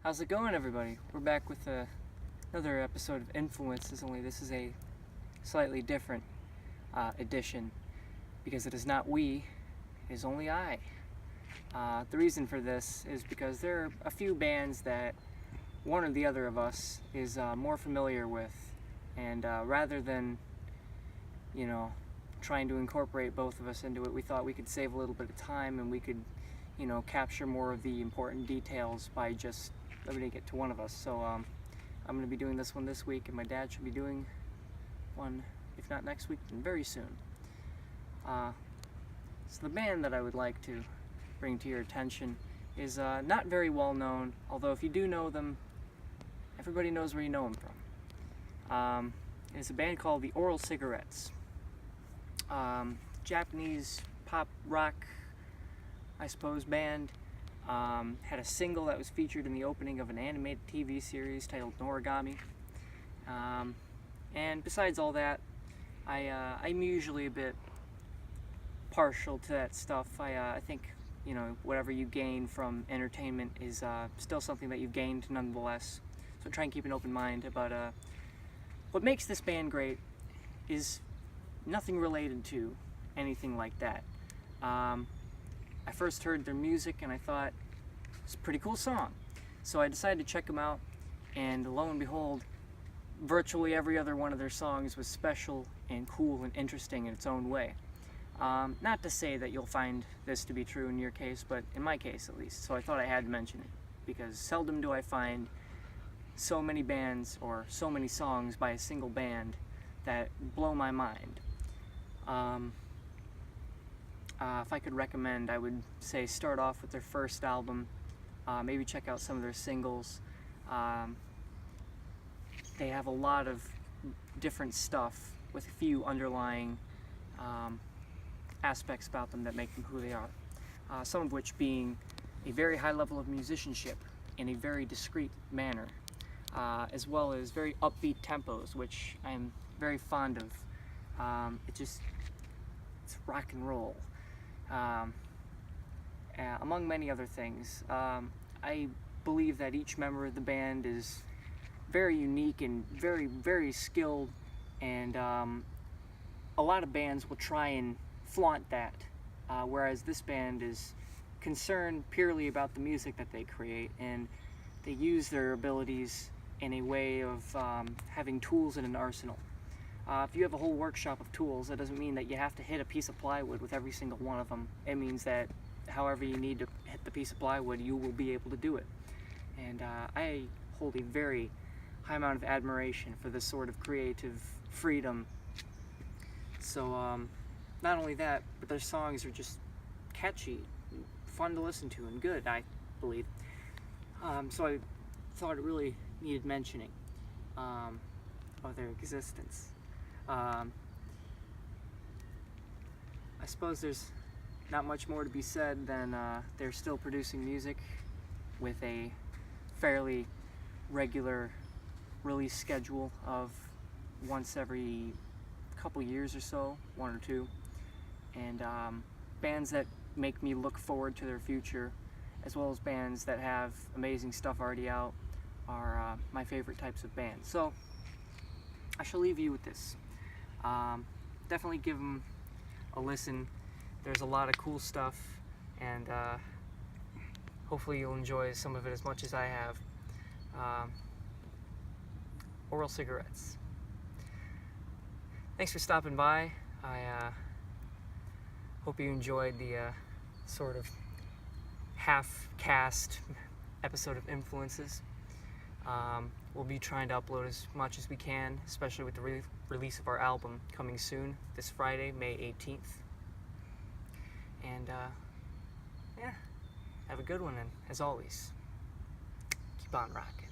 How's it going, everybody? We're back with another episode of Influences, only this is a slightly different edition because it is not we, it is only I. The reason for this is because there are a few bands that one or the other of us is more familiar with, and rather than, trying to incorporate both of us into it, we thought we could save a little bit of time and we could, capture more of the important details by just limiting it to one of us. So I'm going to be doing this one this week, and my dad should be doing one, if not next week, then very soon. So the band that I would like to bring to your attention is not very well known, although if you do know them, everybody knows where you know them from. It's a band called the Oral Cigarettes. Japanese pop rock, I suppose, band. Had a single that was featured in the opening of an animated TV series titled Noragami. And besides all that, I'm usually a bit partial to that stuff. I think, whatever you gain from entertainment is still something that you've gained nonetheless. So try and keep an open mind about what makes this band great is nothing related to anything like that. I first heard their music and I thought, it's a pretty cool song. So I decided to check them out, and lo and behold, virtually every other one of their songs was special and cool and interesting in its own way. Not to say that you'll find this to be true in your case, but in my case at least. So I thought I had to mention it, because seldom do I find so many bands or so many songs by a single band that blow my mind. If I could recommend, I would say start off with their first album, maybe check out some of their singles. They have a lot of different stuff with a few underlying aspects about them that make them who they are. Some of which being a very high level of musicianship in a very discreet manner, as well as very upbeat tempos, which I'm very fond of. It's rock and roll. Among many other things. I believe that each member of the band is very unique and very, very skilled, and a lot of bands will try and flaunt that, whereas this band is concerned purely about the music that they create, and they use their abilities in a way of having tools in an arsenal. If you have a whole workshop of tools, that doesn't mean that you have to hit a piece of plywood with every single one of them. It means that however you need to hit the piece of plywood, you will be able to do it. And I hold a very high amount of admiration for this sort of creative freedom. So not only that, but their songs are just catchy, fun to listen to, and good, I believe. So I thought it really needed mentioning of their existence. I suppose there's not much more to be said than they're still producing music with a fairly regular release schedule of once every couple years or so, one or two, and bands that make me look forward to their future, as well as bands that have amazing stuff already out, are my favorite types of bands. So I shall leave you with this. Definitely give them a listen. There's a lot of cool stuff, and hopefully you'll enjoy some of it as much as I have. Oral Cigarettes. Thanks for stopping by. I hope you enjoyed the sort of half-cast episode of Influences. We'll be trying to upload as much as we can, especially with the release of our album coming soon, this Friday, May 18th. And yeah, have a good one, and as always, keep on rocking.